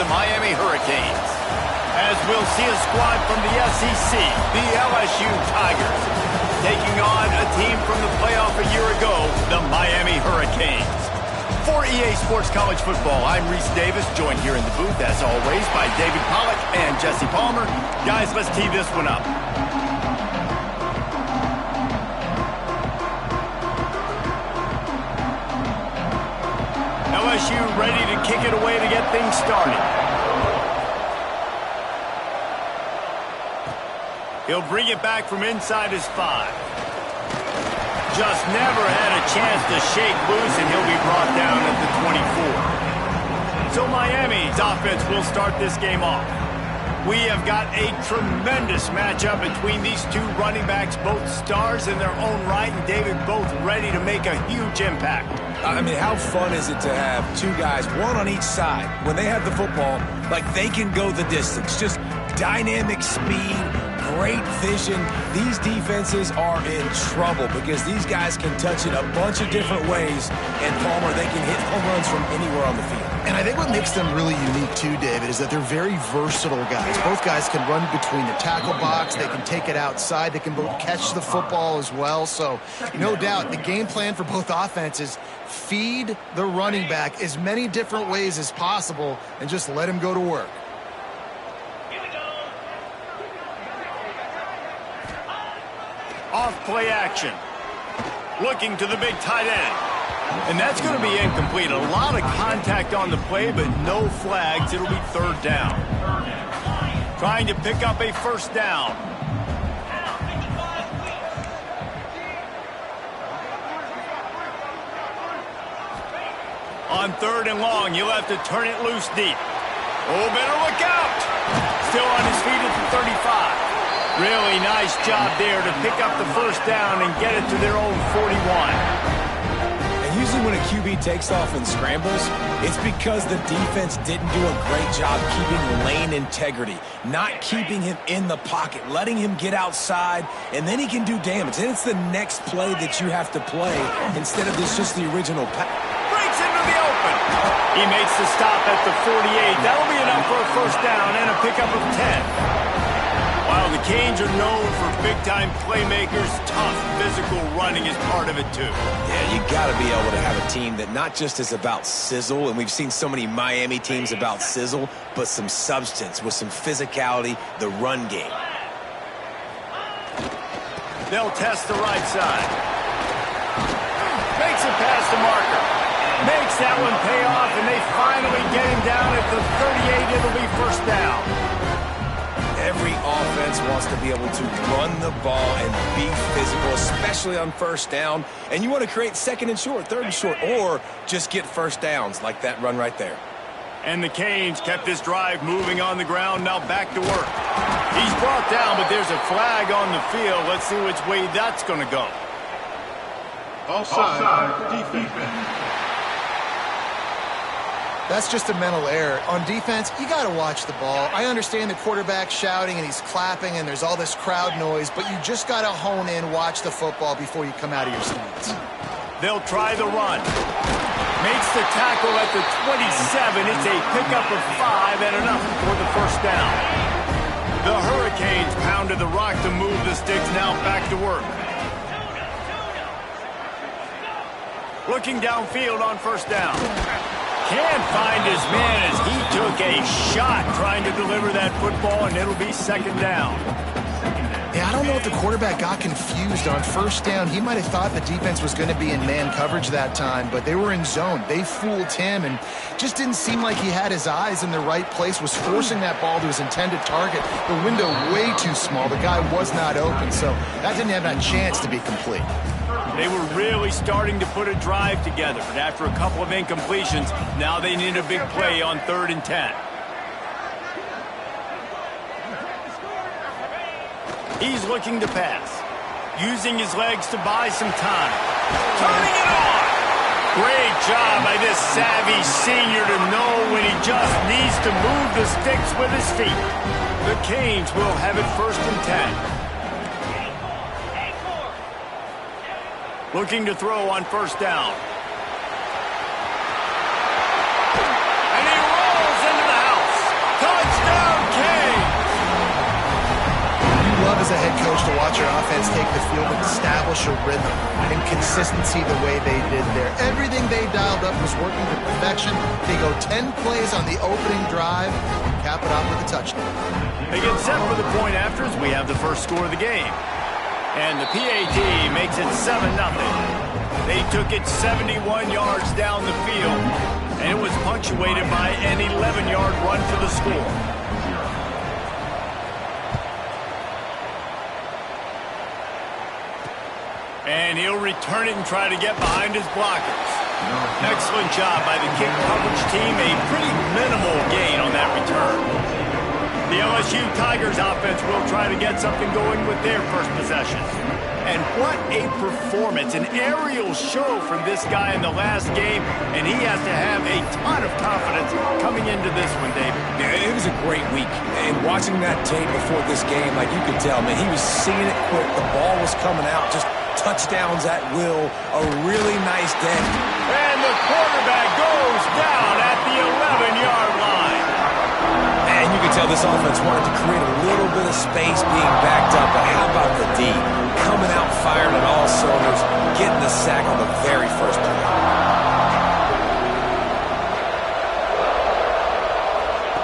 the Miami Hurricanes. As we'll see a squad from the SEC, the LSU Tigers, taking on a team from the playoff a year ago, the Miami Hurricanes. For EA Sports College Football, I'm Reese Davis, joined here in the booth, as always, by David Pollack and Jesse Palmer. Guys, let's tee this one up. LSU ready to kick it away to get things started. He'll bring it back from inside his 5. Just never had a chance to shake loose, and he'll be brought down at the 24. So Miami's offense will start this game off. We have got a tremendous matchup between these two running backs, both stars in their own right, and David, both ready to make a huge impact. I mean, how fun is it to have two guys, one on each side, when they have the football, like they can go the distance. Just dynamic speed, great vision. These defenses are in trouble because these guys can touch it a bunch of different ways, and Palmer, they can hit home runs from anywhere on the field. And I think what makes them really unique too, David, is that they're very versatile guys. Both guys can run between the tackle box. They can take it outside. They can both catch the football as well. So no doubt the game plan for both offenses, feed the running back as many different ways as possible and just let him go to work. Off play action. Looking to the big tight end. And that's going to be incomplete. A lot of contact on the play, but no flags. It'll be 3rd down. Trying to pick up a 1st down. On 3rd and long, you'll have to turn it loose deep. Oh, better look out. Still on his feet at the 35. Really nice job there to pick up the 1st down and get it to their own 41. Usually when a QB takes off and scrambles, it's because the defense didn't do a great job keeping lane integrity, not keeping him in the pocket, letting him get outside, and then he can do damage. And it's the next play that you have to play instead of this just the original pass. Breaks into the open. He makes the stop at the 48. That'll be enough for a 1st down and a pickup of 10. While the Canes are known for big-time playmakers, tough physical running is part of it, too. Yeah, you got to be able to have a team that not just is about sizzle, and we've seen so many Miami teams about sizzle, but some substance with some physicality, the run game. They'll test the right side. Makes it past the marker. Makes that one pay off, and they finally get him down at the 38. It'll be 1st down. Every offense wants to be able to run the ball and be physical, especially on 1st down. And you want to create 2nd and short, 3rd and short, or just get 1st downs like that run right there. And the Canes kept this drive moving on the ground, now back to work. He's brought down, but there's a flag on the field. Let's see which way that's going to go. Offside, defense. That's just a mental error. On defense, you got to watch the ball. I understand the quarterback shouting and he's clapping and there's all this crowd noise, but you just got to hone in, watch the football before you come out of your stance. They'll try the run. Makes the tackle at the 27. It's a pickup of 5 and enough for the 1st down. The Hurricanes pounded the rock to move the sticks, now back to work. Looking downfield on 1st down. Can't find his man as he took a shot trying to deliver that football, and it'll be 2nd down. Yeah, I don't know if the quarterback got confused on 1st down. He might have thought the defense was going to be in man coverage that time, but they were in zone. They fooled him and just didn't seem like he had his eyes in the right place, was forcing that ball to his intended target. The window way too small. The guy was not open, so that didn't have that chance to be complete. They were really starting to put a drive together, but after a couple of incompletions, now they need a big play on 3rd and 10. He's looking to pass, using his legs to buy some time. Turning it on! Great job by this savvy senior to know when he just needs to move the sticks with his feet. The Canes will have it 1st and 10. Looking to throw on 1st down. And he rolls into the house. as a head coach to watch your offense take the field and establish a rhythm and consistency the way they did there. Everything they dialed up was working to perfection. They go 10 plays on the opening drive, cap it off with a touchdown. They get set for the point afters. We have the first score of the game. And the PAT makes it 7-0. They took it 71 yards down the field, and it was punctuated by an 11-yard run for the score. And he'll return it and try to get behind his blockers. Excellent job by the kick coverage team. A pretty minimal gain on that return. The LSU Tigers offense will try to get something going with their first possession. And what a performance, an aerial show from this guy in the last game, and he has to have a ton of confidence coming into this one, David. Yeah, it was a great week, and watching that tape before this game, like you could tell, man, he was seeing it quick. The ball was coming out, just touchdowns at will, a really nice day. And the quarterback goes down at the 11-yard line. And you can tell this offense wanted to create a little bit of space being backed up, but how about the D? Coming out firing on all cylinders, getting the sack on the very first play.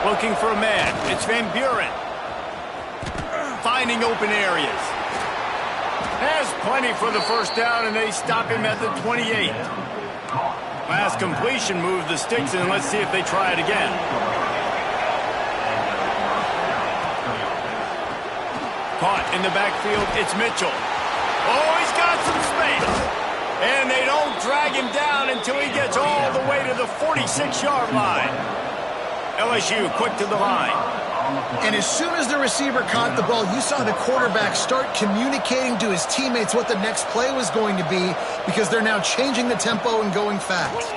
Looking for a man. It's Van Buren. Finding open areas. Has plenty for the first down, and they stop him at the 28. Last completion moved the sticks, and let's see if they try it again. Caught in the backfield, it's Mitchell. Oh, he's got some space. And they don't drag him down until he gets all the way to the 46-yard line. LSU quick to the line. And as soon as the receiver caught the ball, you saw the quarterback start communicating to his teammates what the next play was going to be, because they're now changing the tempo and going fast.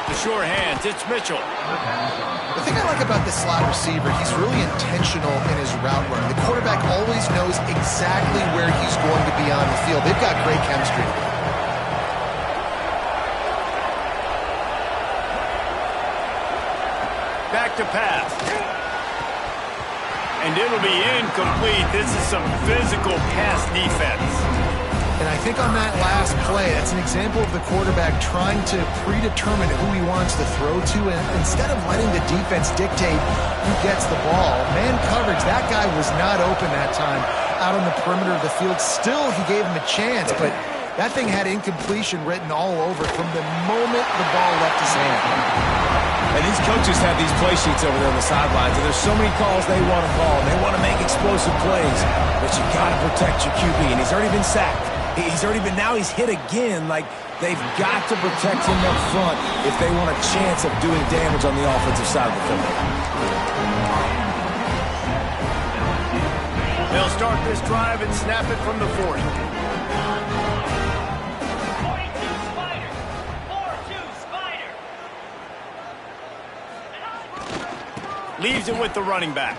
The sure hands, it's Mitchell. The thing I like about this slot receiver, he's really intentional in his route running. The quarterback always knows exactly where he's going to be on the field. They've got great chemistry. Back to pass. And it'll be incomplete. This is some physical pass defense. And I think on that last play, that's an example of the quarterback trying to predetermine who he wants to throw to, and instead of letting the defense dictate who gets the ball, man coverage, that guy was not open that time out on the perimeter of the field. Still, he gave him a chance, but that thing had incompletion written all over it from the moment the ball left his hand. And these coaches have these play sheets over there on the sidelines, and there's so many calls they want to call. They want to make explosive plays, but you got to protect your QB, and he's already been sacked. Now he's hit again. Like, they've got to protect him up front if they want a chance of doing damage on the offensive side of the football. They'll start this drive and snap it from the 40. 42 Spider. 4-2 Spider. Leaves it with the running back.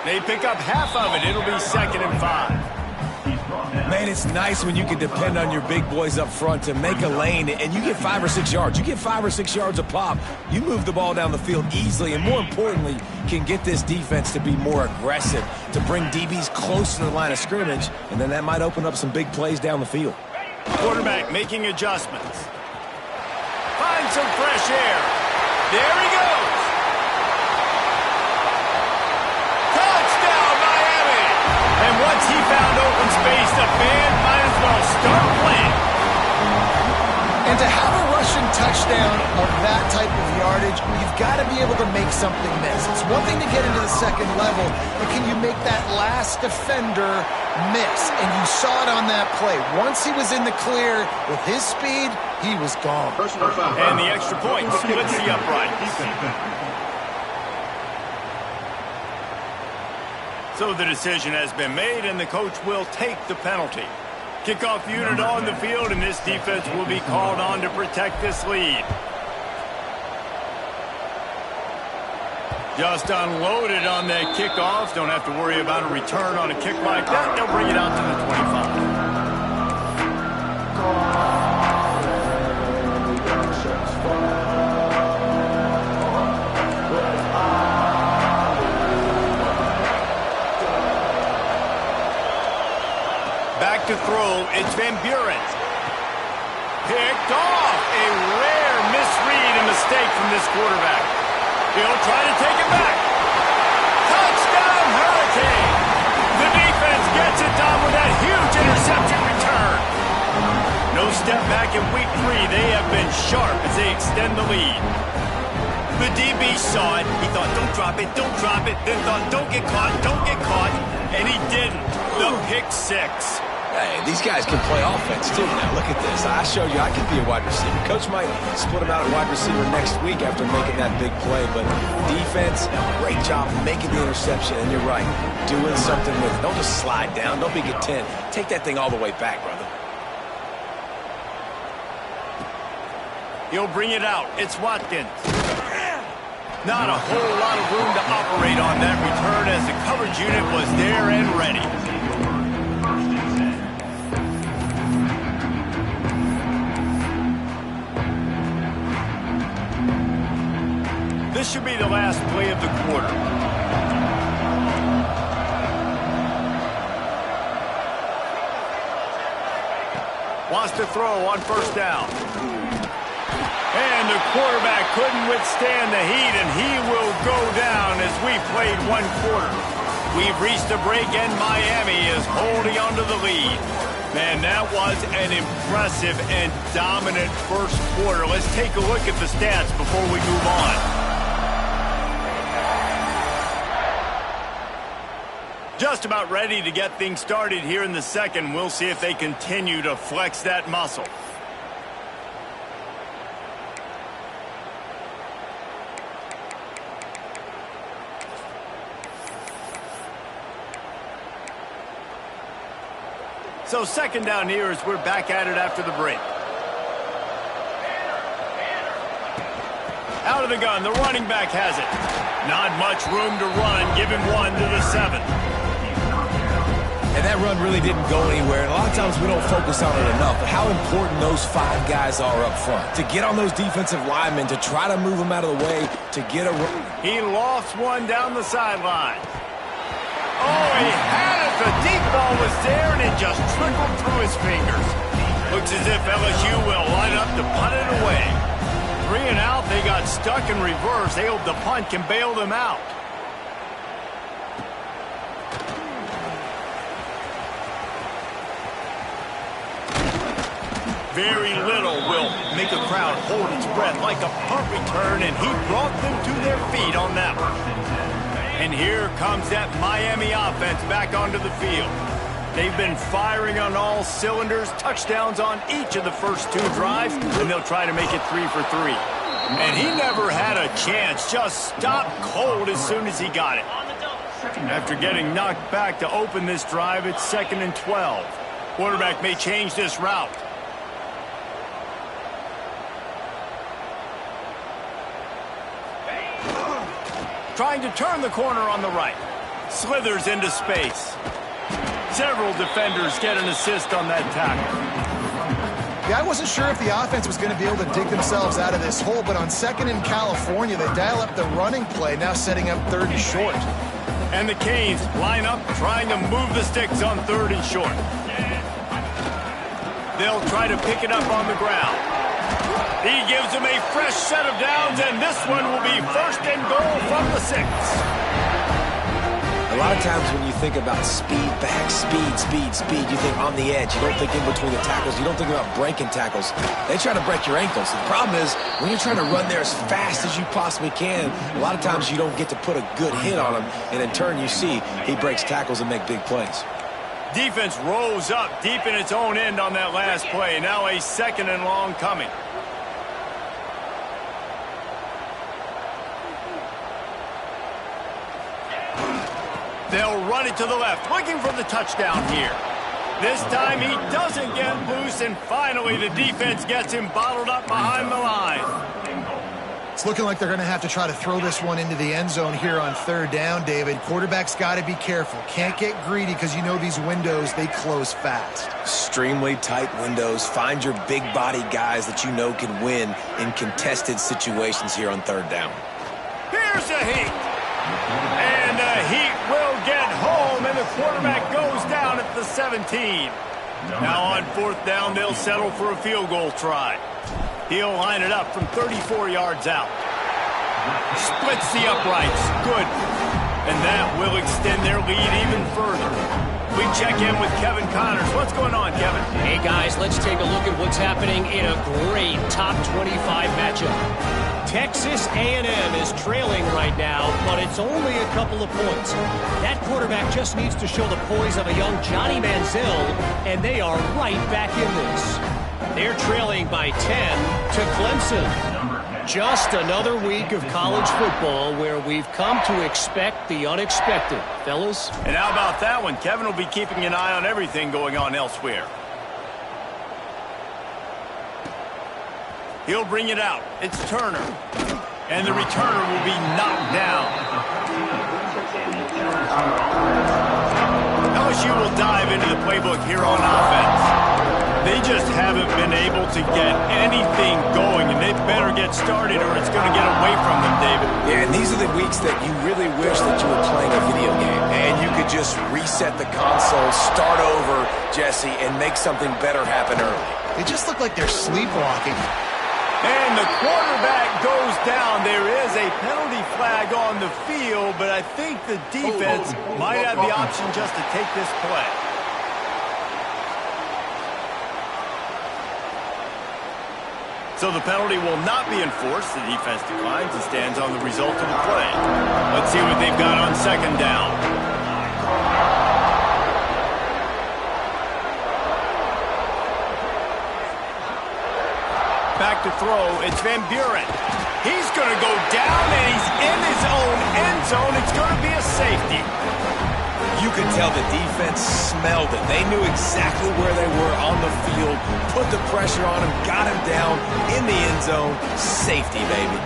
They pick up half of it. It'll be 2nd and 5. Man, it's nice when you can depend on your big boys up front to make a lane, and you get 5 or 6 yards. You get 5 or 6 yards a pop. You move the ball down the field easily, and more importantly, can get this defense to be more aggressive, to bring DBs close to the line of scrimmage, and then that might open up some big plays down the field. Quarterback making adjustments. Find some fresh air. There he goes. And once he found open space, the band might as well start playing. And to have a rushing touchdown of that type of yardage, you've got to be able to make something miss. It's one thing to get into the second level, but can you make that last defender miss? And you saw it on that play. Once he was in the clear with his speed, he was gone. And the extra point splits the uprights. So the decision has been made, and the coach will take the penalty. Kickoff unit on the field, and this defense will be called on to protect this lead. Just unloaded on that kickoff. Don't have to worry about a return on a kick like that. They'll bring it out to the 25. go. It's Van Buren. Picked off. A rare misread and mistake from this quarterback. He'll try to take it back. Touchdown, Hurricane. The defense gets it done with that huge interception return. No step back in week 3. They have been sharp as they extend the lead. The DB saw it. He thought, don't drop it, don't drop it. Then thought, don't get caught, don't get caught. And he didn't. The pick 6. Hey, these guys can play offense, too. Now, look at this. I showed you I could be a wide receiver. Coach might split him out at wide receiver next week after making that big play. But defense, great job making the interception. And you're right, doing something with it. Don't just slide down. Don't be content. Take that thing all the way back, brother. He'll bring it out. It's Watkins. Not a whole lot of room to operate on that return as the coverage unit was there and ready. This should be the last play of the quarter. Wants to throw on first down. And the quarterback couldn't withstand the heat, and he will go down as we played 1 quarter. We've reached a break, and Miami is holding on to the lead. Man, that was an impressive and dominant first quarter. Let's take a look at the stats before we move on. Just about ready to get things started here in the second. We'll see if they continue to flex that muscle. So second down here as we're back at it after the break. Out of the gun, the running back has it. Not much room to run. Give him 1 to the 7. And that run really didn't go anywhere. And a lot of times we don't focus on it enough. But how important those 5 guys are up front. To get on those defensive linemen, to try to move them out of the way, to get a... He lost one down the sideline. Oh, he had it. The deep ball was there, and it just trickled through his fingers. Looks as if LSU will line up to punt it away. 3 and out. They got stuck in reverse. They hope the punt can bail them out. Very little will make a crowd hold its breath like a punt return, and he brought them to their feet on that one. And here comes that Miami offense back onto the field. They've been firing on all cylinders, touchdowns on each of the first 2 drives, and they'll try to make it 3 for 3. And he never had a chance, just stopped cold as soon as he got it. After getting knocked back to open this drive, it's 2nd and 12. Quarterback may change this route. Trying to turn the corner on the right. Slithers into space. Several defenders get an assist on that tackle. Yeah, I wasn't sure if the offense was going to be able to dig themselves out of this hole, but on 2nd in California, they dial up the running play, now setting up 3rd and short. And the Canes line up trying to move the sticks on 3rd and short. They'll try to pick it up on the ground. He gives them a fresh set of downs, and this one will be 1st and goal from the 6. A lot of times when you think about speed back, speed, you think on the edge. You don't think in between the tackles. You don't think about breaking tackles. They try to break your ankles. The problem is when you're trying to run there as fast as you possibly can, a lot of times you don't get to put a good hit on him, and in turn you see he breaks tackles and make big plays. Defense rose up deep in its own end on that last play. Now a 2nd and long coming. They'll run it to the left, looking for the touchdown here. This time he doesn't get loose, and finally the defense gets him bottled up behind the line. It's looking like they're going to have to try to throw this one into the end zone here on 3rd down, David. Quarterback's got to be careful. Can't get greedy because you know these windows, they close fast. Extremely tight windows. Find your big body guys that you know can win in contested situations here on 3rd down. Here's the heat. And the heat will get home, and the quarterback goes down at the 17. Now on 4th down, they'll settle for a field goal try. He'll line it up from 34 yards out. Splits the uprights. Good. And that will extend their lead even further. We check in with Kevin Connors. What's going on, Kevin? Hey, guys, let's take a look at what's happening in a great top 25 matchup. Texas A&M is trailing right now, but it's only a couple of points. That quarterback just needs to show the poise of a young Johnny Manziel, and they are right back in this. They're trailing by 10 to Clemson. Just another week of college football where we've come to expect the unexpected, fellas. And how about that one? Kevin will be keeping an eye on everything going on elsewhere. He'll bring it out. It's Turner. And the returner will be knocked down. LSU will dive into the playbook here on offense. They just haven't been able to get anything going, and they better get started or it's going to get away from them, David. Yeah, and these are the weeks that you really wish that you were playing a video game, and you could just reset the console, start over, Jesse, and make something better happen early. They just look like they're sleepwalking. And the quarterback goes down. There is a penalty flag on the field, but I think the defense might have the option just to take this play. So the penalty will not be enforced. The defense declines and stands on the result of the play. Let's see what they've got on 2nd down. Back to throw. It's Van Buren. He's going to go down, and he's in his own end zone. It's going to be a safety. You could tell the defense smelled it. They knew exactly where they were on the field, put the pressure on him, got him down in the end zone. Safety, baby.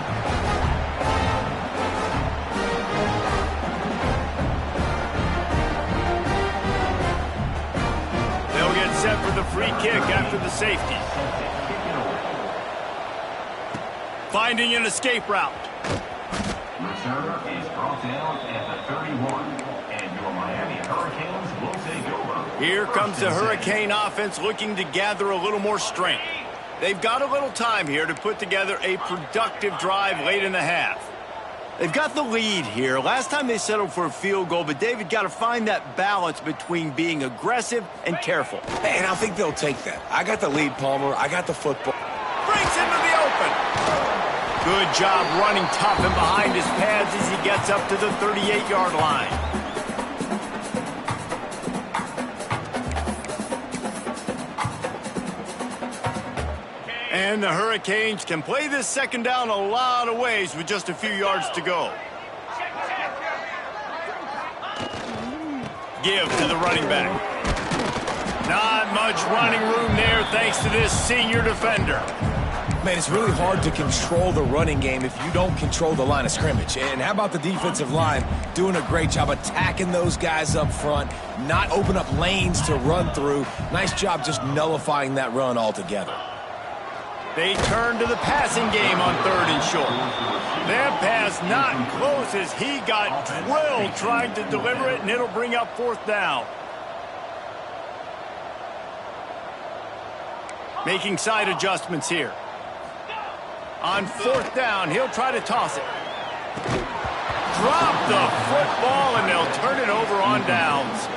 They'll get set for the free kick after the safety. Finding an escape route. Return is brought down at the 31. Here comes the Hurricane offense looking to gather a little more strength. They've got a little time here to put together a productive drive late in the half. They've got the lead here. Last time they settled for a field goal, but David got to find that balance between being aggressive and careful. And I think they'll take that. I got the lead, Palmer. I got the football. Breaks into the open. Good job running tough and behind his pads as he gets up to the 38-yard line. And the Hurricanes can play this 2nd down a lot of ways with just a few yards to go. Give to the running back. Not much running room there thanks to this senior defender. Man, it's really hard to control the running game if you don't control the line of scrimmage. And how about the defensive line doing a great job attacking those guys up front, not open up lanes to run through. Nice job just nullifying that run altogether. They turn to the passing game on 3rd and short. That pass not close as he got drilled trying to deliver it, and it'll bring up 4th down. Making side adjustments here. On 4th down, he'll try to toss it. Drop the football, and they'll turn it over on downs.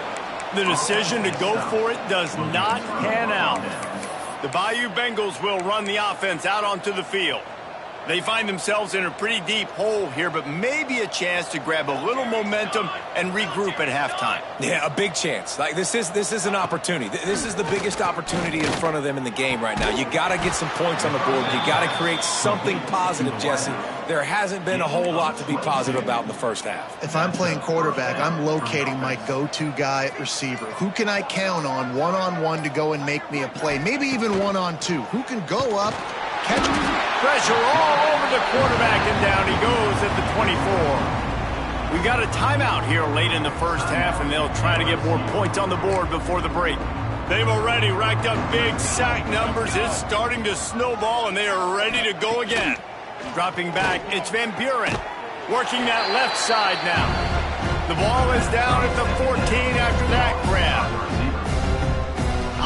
The decision to go for it does not pan out. The Bayou Bengals will run the offense out onto the field. They find themselves in a pretty deep hole here, but maybe a chance to grab a little momentum and regroup at halftime. Yeah, a big chance. Like this is an opportunity. This is the biggest opportunity in front of them in the game right now. You got to get some points on the board. You got to create something positive, Jesse. There hasn't been a whole lot to be positive about in the first half. If I'm playing quarterback, I'm locating my go-to guy at receiver. Who can I count on one-on-one to go and make me a play? Maybe even one-on-two. Who can go up, catch him? Pressure all over the quarterback, and down he goes at the 24. We got a timeout here late in the first half, and they'll try to get more points on the board before the break. They've already racked up big sack numbers. It's starting to snowball, and they are ready to go again. Dropping back, it's Van Buren working that left side now. The ball is down at the 14 after that grab.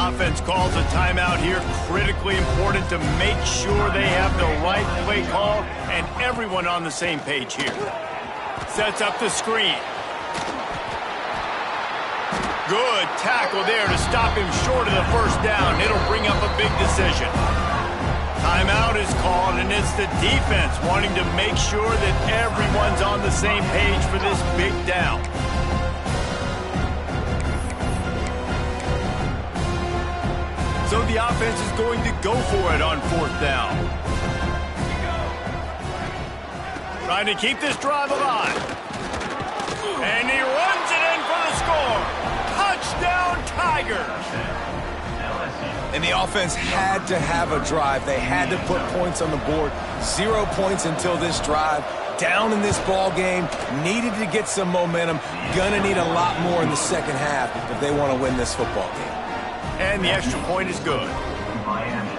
Offense calls a timeout here. Critically important to make sure they have the right play call and everyone on the same page here. Sets up the screen. Good tackle there to stop him short of the first down. It'll bring up a big decision. Timeout is called, and it's the defense wanting to make sure that everyone's on the same page for this big down. So the offense is going to go for it on fourth down. Trying to keep this drive alive. And he runs it in for the score. Touchdown, Tigers. And the offense had to have a drive. They had to put points on the board. 0 points until this drive. Down in this ball game. Needed to get some momentum. Gonna need a lot more in the second half if they want to win this football game. And the extra point is good. Miami,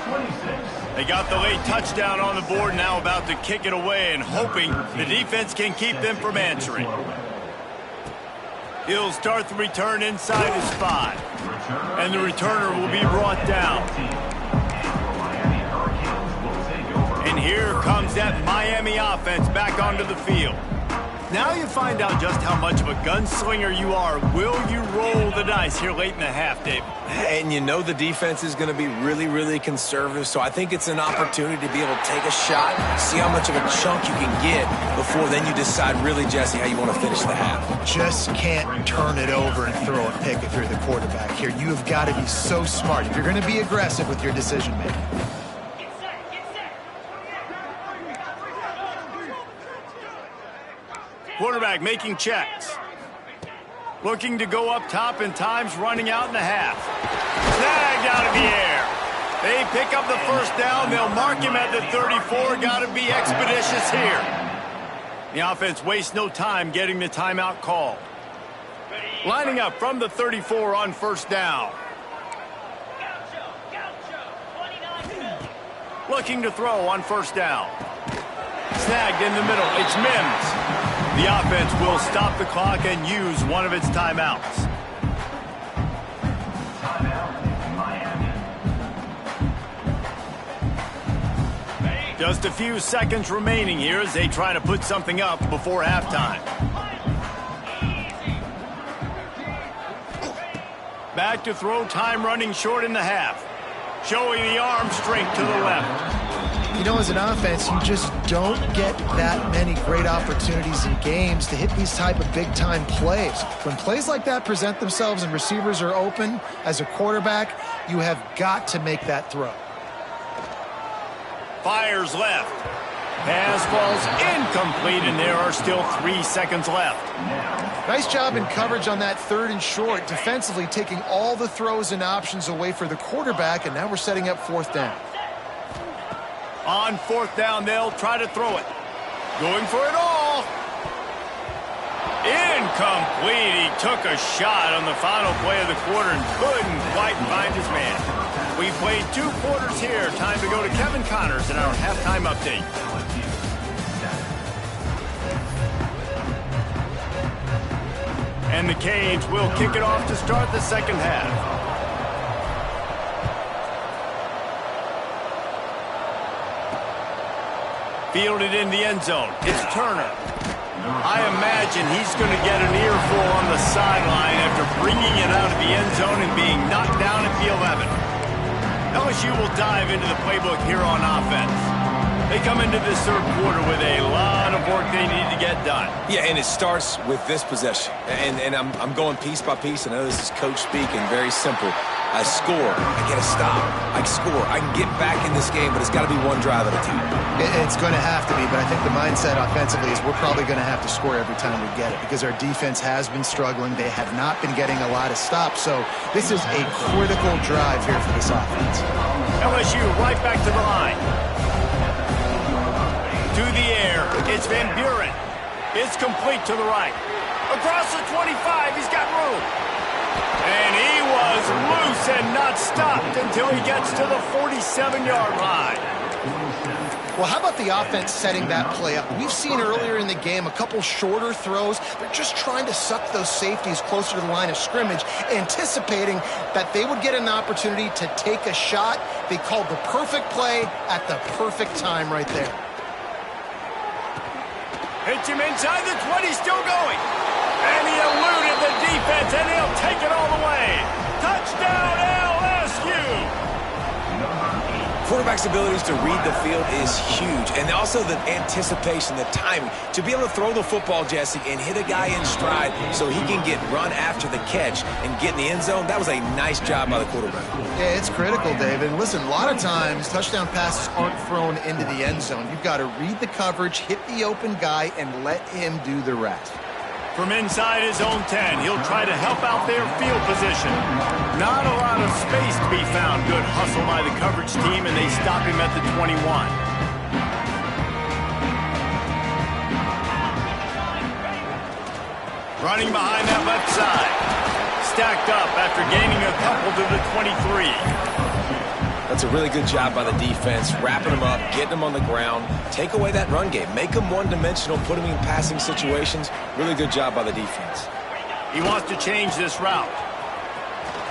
26. They got the late touchdown on the board, now about to kick it away and hoping the defense can keep them from answering. He'll start the return inside his 5. And the returner will be brought down. And here comes that Miami offense back onto the field. Now you find out just how much of a gunslinger you are. Will you roll the dice here late in the half, Dave? And you know the defense is going to be really, really conservative, so I think it's an opportunity to be able to take a shot, see how much of a chunk you can get before then you decide really, Jesse, how you want to finish the half. Just can't turn it over and throw a pick if you're the quarterback here. You have got to be so smart if you're going to be aggressive with your decision making. Quarterback making checks. Looking to go up top, and time's running out in the half. Snagged out of the air. They pick up the first down. They'll mark him at the 34. Got to be expeditious here. The offense wastes no time getting the timeout called. Lining up from the 34 on first down. Looking to throw on first down. Snagged in the middle. It's Mims. The offense will stop the clock and use one of its timeouts. Just a few seconds remaining here as they try to put something up before halftime. Back to throw, time running short in the half. Showing the arm strength to the left. You know, as an offense, you just don't get that many great opportunities in games to hit these type of big-time plays. When plays like that present themselves and receivers are open, as a quarterback, you have got to make that throw. Fires left. Pass falls incomplete, and there are still 3 seconds left. Nice job in coverage on that 3rd and short, defensively taking all the throws and options away for the quarterback, and now we're setting up 4th down. On 4th down, they'll try to throw it. Going for it all. Incomplete. He took a shot on the final play of the quarter and couldn't quite find his man. We played 2 quarters here. Time to go to Kevin Connors in our halftime update. And the Canes will kick it off to start the second half. Fielded in the end zone. It's Turner. I imagine he's going to get an earful on the sideline after bringing it out of the end zone and being knocked down at the 11. LSU will dive into the playbook here on offense. They come into this 3rd quarter with a lot of work they need to get done. Yeah, and it starts with this possession. And I'm going piece by piece. I know this is coach speaking, very simple. I score, I get a stop, I score, I can get back in this game, but it's got to be one drive at a time. It's going to have to be, but I think the mindset offensively is we're probably going to have to score every time we get it because our defense has been struggling. They have not been getting a lot of stops, so this is a critical drive here for this offense. LSU right back to the line. To the air, it's Van Buren. It's complete to the right. Across the 25, he's got room. And he was loose and not stopped until he gets to the 47-yard line. Well, how about the offense setting that play up? We've seen earlier in the game a couple shorter throws. They're just trying to suck those safeties closer to the line of scrimmage, anticipating that they would get an opportunity to take a shot. They called the perfect play at the perfect time right there. Hits him inside the 20, still going. And he eluded the defense, and he'll take it all the way. Touchdown, LSU! Quarterback's abilities to read the field is huge, and also the anticipation, the timing. To be able to throw the football, Jesse, and hit a guy in stride so he can get run after the catch and get in the end zone, that was a nice job by the quarterback. Yeah, it's critical, David. And listen, a lot of times touchdown passes aren't thrown into the end zone. You've got to read the coverage, hit the open guy, and let him do the rest. From inside his own 10, he'll try to help out their field position. Not a lot of space to be found. Good hustle by the coverage team, and they stop him at the 21. Running behind that left side. Stacked up after gaining a couple to the 23. That's a really good job by the defense, wrapping them up, getting them on the ground, take away that run game, make them one-dimensional, put them in passing situations. Really good job by the defense. He wants to change this route.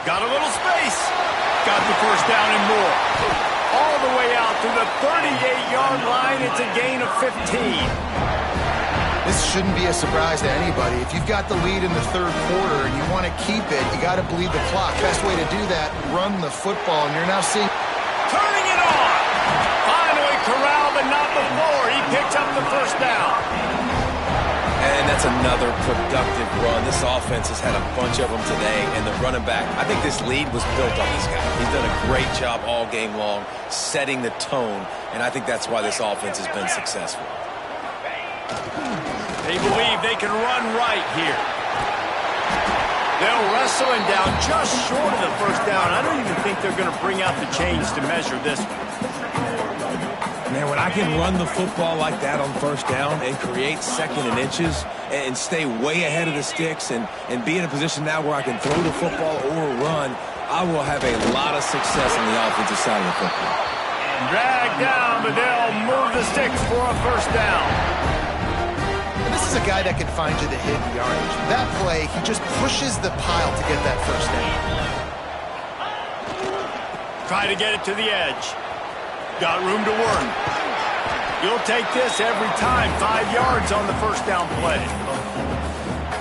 Got a little space. Got the first down and more. All the way out to the 38-yard line. It's a gain of 15. This shouldn't be a surprise to anybody. If you've got the lead in the third quarter and you want to keep it, you got to bleed the clock. Best way to do that, run the football. And you're now seeing... Turning it on. Finally corralled, but not before. He picks up the first down. And that's another productive run. This offense has had a bunch of them today, and the running back, I think this lead was built on this guy. He's done a great job all game long, setting the tone, and I think that's why this offense has been successful. They believe they can run right here. They'll wrestle him down just short of the first down. I don't even think they're going to bring out the chains to measure this one. Man, when I can run the football like that on first down and create second and inches and stay way ahead of the sticks and be in a position now where I can throw the football or run, I will have a lot of success on the offensive side of the football. Dragged down, but they'll move the sticks for a first down. This is a guy that can find you the hidden yardage. That play, he just pushes the pile to get that first down. Try to get it to the edge. Got room to work. You'll take this every time. 5 yards on the first down play.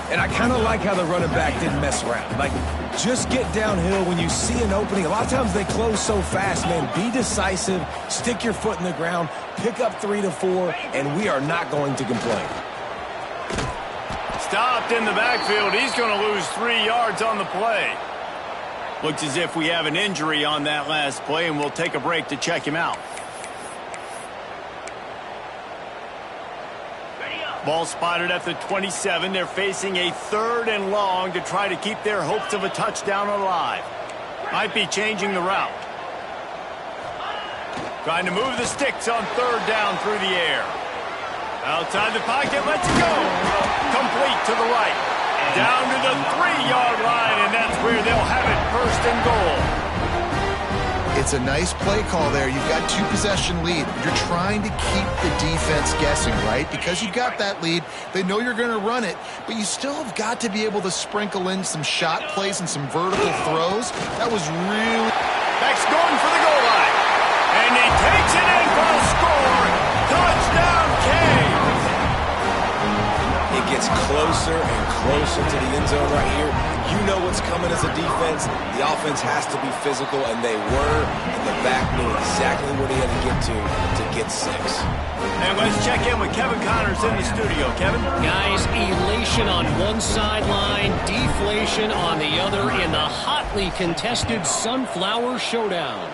And I kind of like how the running back didn't mess around. Like, just get downhill when you see an opening. A lot of times they close so fast, man. Be decisive, stick your foot in the ground, pick up 3 to 4, and we are not going to complain. Stopped in the backfield. He's going to lose 3 yards on the play. Looks as if we have an injury on that last play, and we'll take a break to check him out. Ball spotted at the 27. They're facing a 3rd and long to try to keep their hopes of a touchdown alive. Might be changing the route. Trying to move the sticks on 3rd down through the air. Outside the pocket, let's go. Complete to the right. Down to the 3-yard line, and that's where they'll have it, 1st and goal. It's a nice play call there. You've got 2-possession lead. You're trying to keep the defense guessing, right? Because you've got that lead, they know you're going to run it, but you still have got to be able to sprinkle in some shot plays and some vertical throws. That was really... Beck's going for the goal line. And he takes it in for a score. Touchdown, Kane. It gets closer and closer to the end zone right here. You know what's coming as a defense. The offense has to be physical, and they were. And the back knew exactly where he had to get 6. And let's check in with Kevin Connors in the studio. Kevin? Guys, elation on one sideline, deflation on the other in the hotly contested Sunflower Showdown.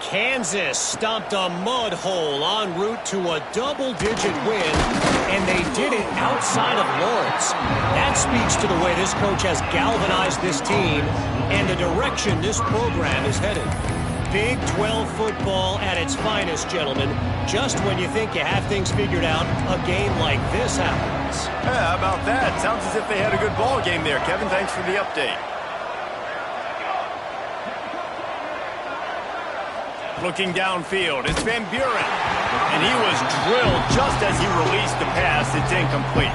Kansas stomped a mud hole en route to a double-digit win, and they did it outside of Lawrence. That speaks to the way this coach has galvanized this team and the direction this program is headed. Big 12 football at its finest, gentlemen. Just when you think you have things figured out, a game like this happens. Yeah, how about that? Sounds as if they had a good ball game there, Kevin. Thanks for the update. Looking downfield, it's Van Buren. And he was drilled just as he released the pass. It's incomplete.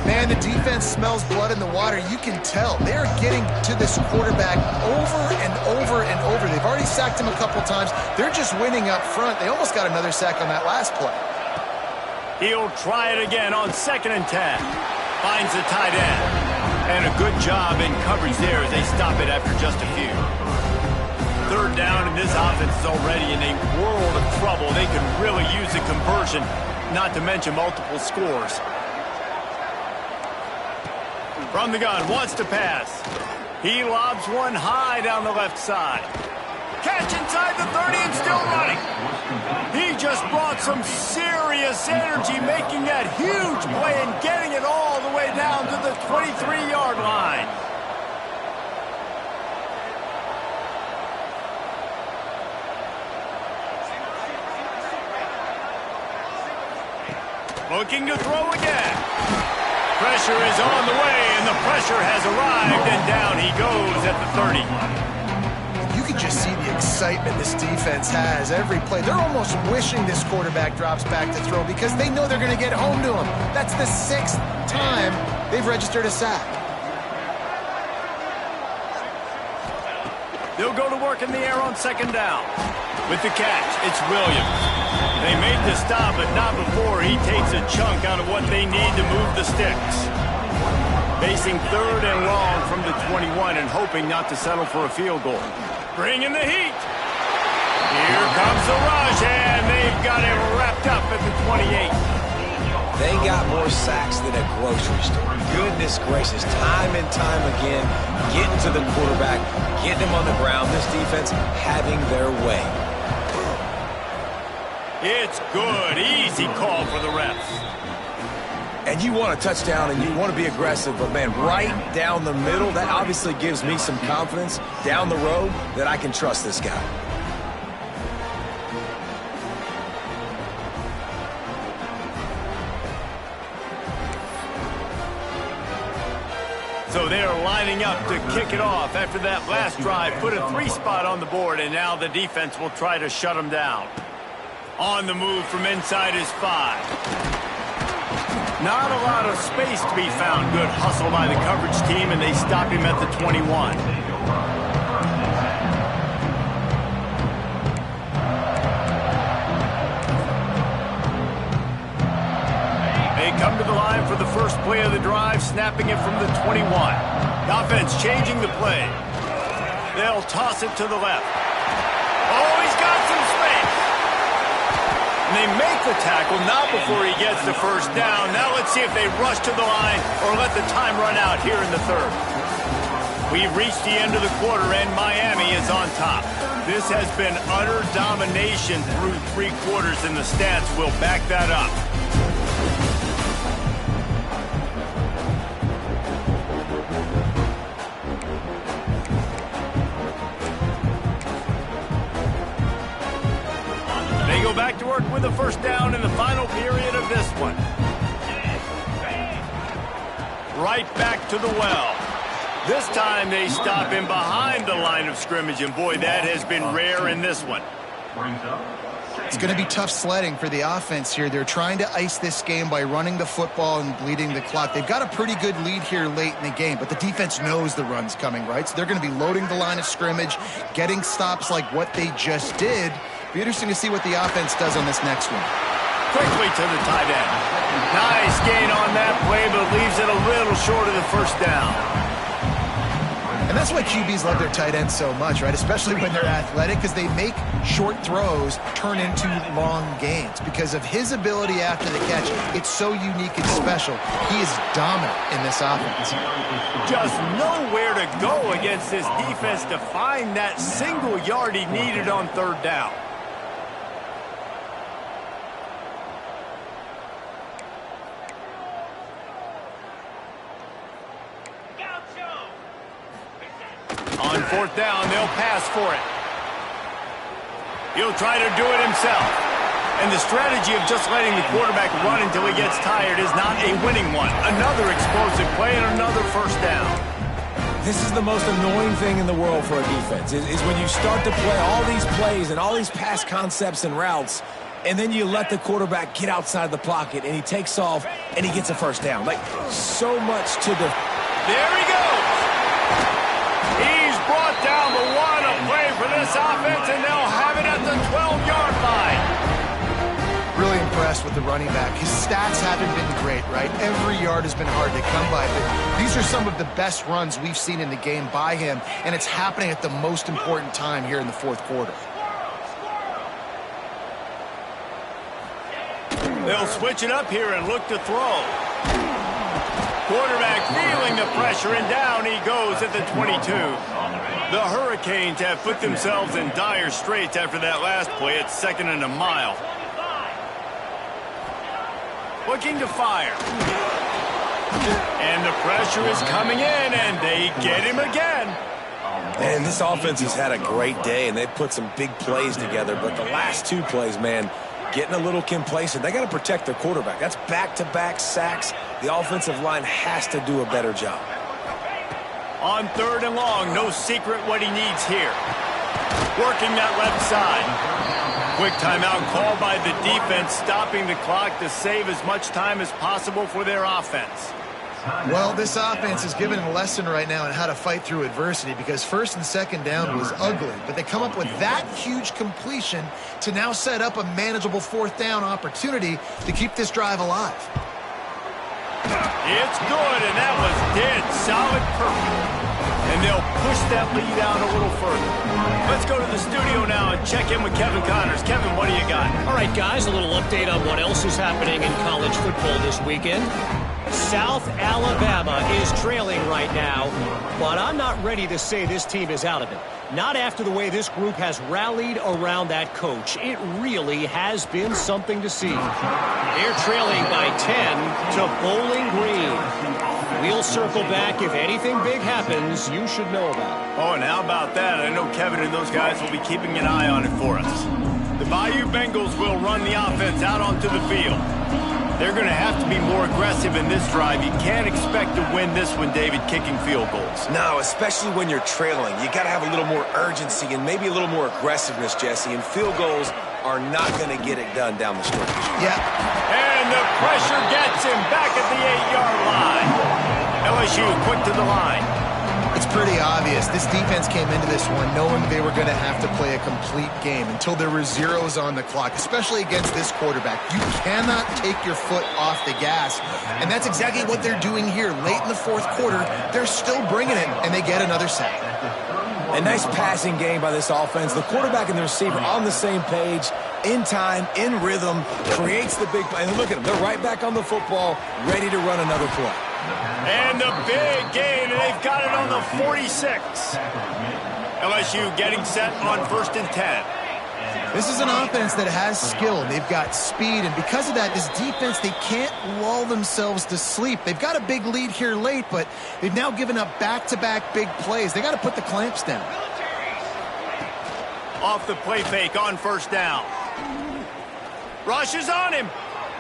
Man, the defense smells blood in the water. You can tell. They're getting to this quarterback over and over and over. They've already sacked him a couple times. They're just winning up front. They almost got another sack on that last play. He'll try it again on 2nd and 10. Finds the tight end. And a good job in coverage there as they stop it after just a few. 3rd down, and this offense is already in a world of trouble. They could really use a conversion, not to mention multiple scores. From the gun, wants to pass. He lobs one high down the left side. Catch inside the 30 and still running. He just brought some serious energy, making that huge play and getting it all the way down to the 23-yard line. Looking to throw again. Pressure is on the way, and the pressure has arrived, and down he goes at the 30. You can just see the excitement this defense has every play. They're almost wishing this quarterback drops back to throw because they know they're going to get home to him. That's the 6th time they've registered a sack. They'll go to work in the air on 2nd down. With the catch, it's Williams. They made the stop, but not before he takes a chunk out of what they need to move the sticks. Facing 3rd and long from the 21 and hoping not to settle for a field goal. Bringing the heat. Here comes the rush, and they've got it wrapped up at the 28. They got more sacks than a grocery store. Goodness gracious, time and time again, getting to the quarterback, getting him on the ground. This defense having their way. It's good. Easy call for the refs. And you want a touchdown and you want to be aggressive, but man, right down the middle, that obviously gives me some confidence down the road that I can trust this guy. So they're lining up to kick it off after that last drive. Put a 3 spot on the board, and now the defense will try to shut them down. On the move from inside his 5. Not a lot of space to be found. Good hustle by the coverage team, and they stop him at the 21. They come to the line for the first play of the drive, snapping it from the 21. Offense changing the play. They'll toss it to the left. Oh, he's got some space. And they make the tackle, not before he gets the 1st down. Now let's see if they rush to the line or let the time run out here in the 3rd. We've reached the end of the quarter, and Miami is on top. This has been utter domination through 3 quarters, and the stats will back that up. They go back to work with a 1st down in the final period of this one. Right back to the well. This time they stop him behind the line of scrimmage, and boy, that has been rare in this one. It's going to be tough sledding for the offense here. They're trying to ice this game by running the football and bleeding the clock. They've got a pretty good lead here late in the game, but the defense knows the run's coming, right? So they're going to be loading the line of scrimmage, getting stops like what they just did. Be interesting to see what the offense does on this next one. Quickly to the tight end. Nice gain on that play, but leaves it a little short of the 1st down. And that's why QBs love their tight ends so much, right? Especially when they're athletic, because they make short throws turn into long gains. Because of his ability after the catch, it's so unique and special. He is dominant in this offense. Just nowhere to go against this defense to find that single yard he needed on 3rd down. On 4th down, they'll pass for it. He'll try to do it himself. And the strategy of just letting the quarterback run until he gets tired is not a winning one. Another explosive play and another 1st down. This is the most annoying thing in the world for a defense, is when you start to play all these plays and all these pass concepts and routes, and then you let the quarterback get outside the pocket, and he takes off, and he gets a first down. Like, so much to the... There he goes. He's brought down the one to play for this offense, and they'll have it at the 12-yard line. Really impressed with the running back. His stats haven't been great, right? Every yard has been hard to come by, but these are some of the best runs we've seen in the game by him, and it's happening at the most important time here in the fourth quarter. They'll switch it up here and look to throw. Quarterback feeling the pressure, and down he goes at the 22. The Hurricanes have put themselves in dire straits after that last play. It's 2nd and a mile. Looking to fire. And the pressure is coming in, and they get him again. And this offense has had a great day, and they've put some big plays together. But the last 2 plays, man, getting a little complacent. They got to protect their quarterback. That's back-to-back sacks. The offensive line has to do a better job. On 3rd and long, no secret what he needs here. Working that left side. Quick timeout called by the defense, stopping the clock to save as much time as possible for their offense. Well, this offense is giving a lesson right now on how to fight through adversity, because 1st and 2nd down was ugly, but they come up with that huge completion to now set up a manageable 4th down opportunity to keep this drive alive. It's good, and that was dead solid perfect. And they'll push that lead out a little further. Let's go to the studio now and check in with Kevin Connors. Kevin, what do you got? All right, guys, a little update on what else is happening in college football this weekend. South Alabama is trailing right now, but I'm not ready to say this team is out of it. Not after the way this group has rallied around that coach. It really has been something to see. They're trailing by 10 to Bowling Green. We'll circle back. If anything big happens, you should know about it. Oh, and how about that? I know Kevin and those guys will be keeping an eye on it for us. The Bayou Bengals will run the offense out onto the field. They're going to have to be more aggressive in this drive. You can't expect to win this one, David, kicking field goals. No, especially when you're trailing. You got to have a little more urgency and maybe a little more aggressiveness, Jesse, and field goals are not going to get it done down the stretch. Yeah. And the pressure gets him back at the 8-yard line. LSU quick to the line. It's pretty obvious. This defense came into this one knowing they were going to have to play a complete game until there were zeros on the clock, especially against this quarterback. You cannot take your foot off the gas, and that's exactly what they're doing here. Late in the 4th quarter, they're still bringing it, and they get another sack. A nice passing game by this offense. The quarterback and the receiver on the same page, in time, in rhythm, creates the big play. And look at them. They're right back on the football, ready to run another play. And the big gain, and they've got it on the 46. LSU getting set on 1st and 10. This is an offense that has skill. They've got speed, and because of that, this defense, they can't lull themselves to sleep. They've got a big lead here late, but they've now given up back-to-back big plays. They got to put the clamps down. Off the play fake on 1st down. Rushes on him.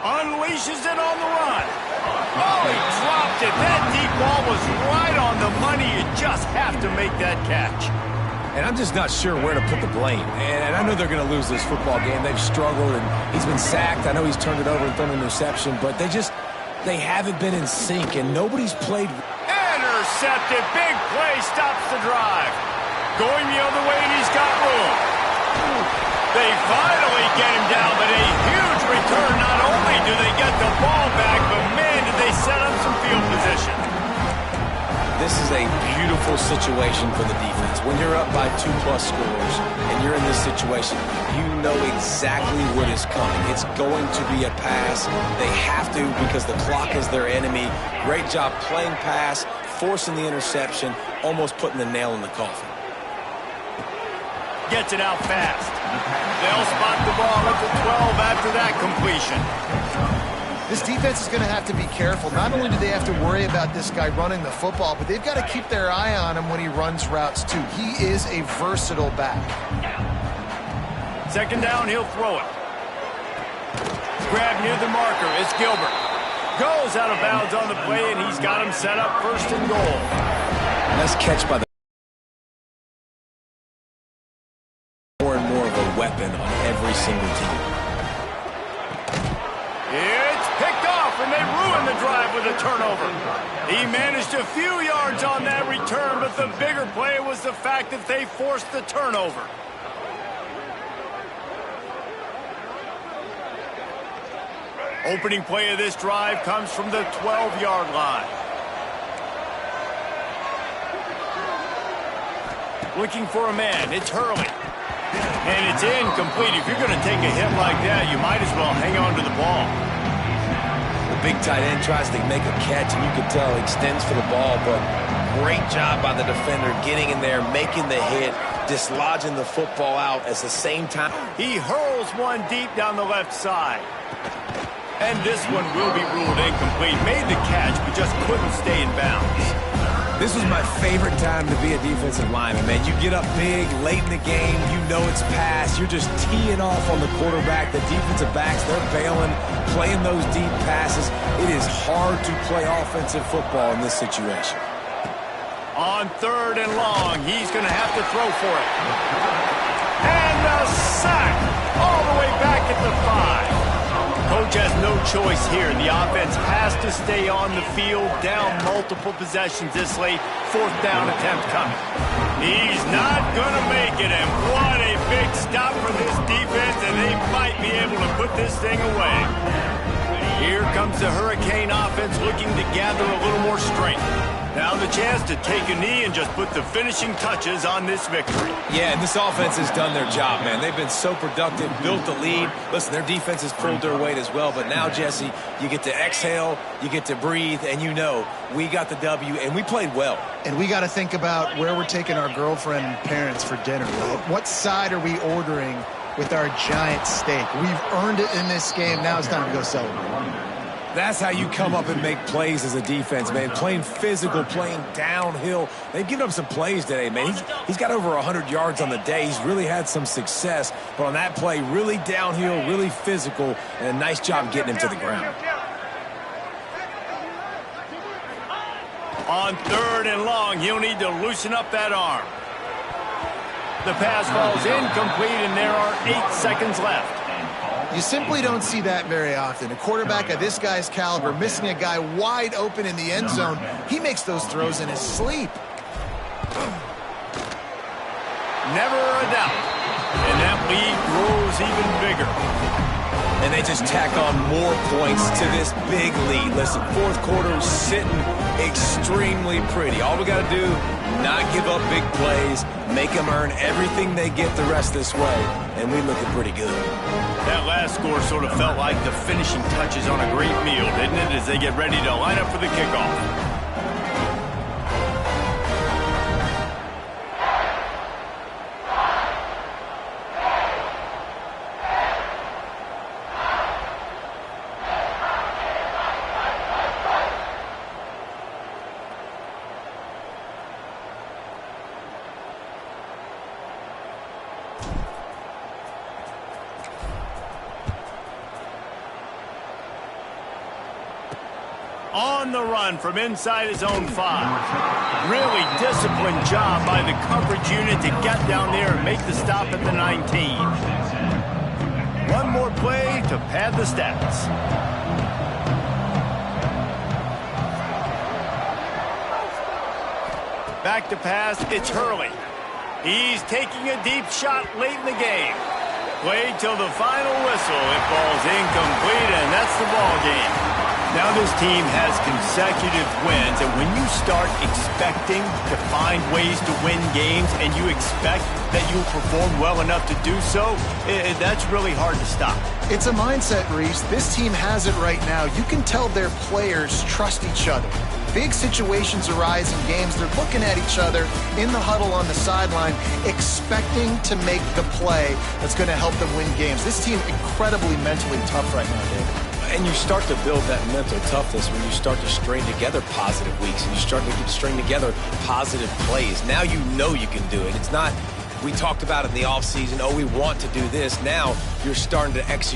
Unleashes it on the run. Oh, he dropped it. That deep ball was right on the money. You just have to make that catch. And I'm just not sure where to put the blame. And I know they're going to lose this football game. They've struggled, and he's been sacked. I know he's turned it over and thrown an interception, but they haven't been in sync, and nobody's played. Intercepted. Big play stops the drive. Going the other way, and he's got room. They finally get him down, but a huge return. Not only do they get the ball back, but man, did they set up some field position. This is a beautiful situation for the defense. When you're up by 2+ scores and you're in this situation, you know exactly what is coming. It's going to be a pass. They have to because the clock is their enemy. Great job playing pass, forcing the interception, almost putting the nail in the coffin. Gets it out fast. They'll spot the ball at the 12 after that completion. This defense is going to have to be careful. Not only do they have to worry about this guy running the football, but they've got to keep their eye on him when he runs routes too. He is a versatile back. 2nd down, he'll throw it. Grab near the marker. It's Gilbert. Goes out of bounds on the play, and he's got him set up 1st and goal. Nice catch by the more and more of a weapon on every single team. It's picked off, and they ruined the drive with a turnover. He managed a few yards on that return, but the bigger play was the fact that they forced the turnover. Opening play of this drive comes from the 12-yard line. Looking for a man. It's Hurley. And it's incomplete. If you're going to take a hit like that, you might as well hang on to the ball. The big tight end tries to make a catch, and you can tell he extends for the ball, but great job by the defender getting in there, making the hit, dislodging the football out at the same time. He hurls one deep down the left side. And this one will be ruled incomplete. Made the catch, but just couldn't stay in bounds. This was my favorite time to be a defensive lineman, man. You get up big, late in the game, you know it's past. You're just teeing off on the quarterback. The defensive backs, they're bailing, playing those deep passes. It is hard to play offensive football in this situation. On 3rd and long, he's going to have to throw for it. And a sack all the way back at the 5. Coach has no choice here. The offense has to stay on the field, down multiple possessions this late. 4th down attempt coming. He's not going to make it, and what a big stop for this defense, and they might be able to put this thing away. Here comes the Hurricane offense looking to gather a little more strength. Now the chance to take a knee and just put the finishing touches on this victory. Yeah, and this offense has done their job, man. They've been so productive, built the lead. Listen, their defense has pulled their weight as well. But now, Jesse, you get to exhale, you get to breathe, and you know we got the W, and we played well. And we got to think about where we're taking our girlfriend and parents for dinner, right? What side are we ordering with our giant steak? We've earned it in this game. Now it's time to go celebrate. That's how you come up and make plays as a defense, man. Playing physical, playing downhill. They've given up some plays today, man. He's got over 100 yards on the day. He's really had some success. But on that play, really downhill, really physical, and a nice job getting him to the ground. On 3rd and long, he'll need to loosen up that arm. The pass falls incomplete, and there are 8 seconds left. You simply don't see that very often. A quarterback of this guy's caliber missing a guy wide open in the end zone. He makes those throws in his sleep. Never a doubt. And that lead grows even bigger. And they just tack on more points to this big lead. Listen, 4th quarter sitting extremely pretty. All we got to do, not give up big plays, make them earn everything they get the rest this way, and we looking pretty good. That last score sort of felt like the finishing touches on a great meal, didn't it, as they get ready to line up for the kickoff. On the run from inside his own 5. Really disciplined job by the coverage unit to get down there and make the stop at the 19. One more play to pad the stats. Back to pass, it's Hurley. He's taking a deep shot late in the game. Played till the final whistle. It falls incomplete, and that's the ball game. Now this team has consecutive wins, and when you start expecting to find ways to win games and you expect that you'll perform well enough to do so, that's really hard to stop. It's a mindset, Reese. This team has it right now. You can tell their players trust each other. Big situations arise in games. They're looking at each other in the huddle on the sideline, expecting to make the play that's going to help them win games. This team incredibly mentally tough right now, David. And you start to build that mental toughness when you start to string together positive weeks and you start to string together positive plays. Now you know you can do it. It's not, we talked about it in the offseason, oh, we want to do this. Now you're starting to execute.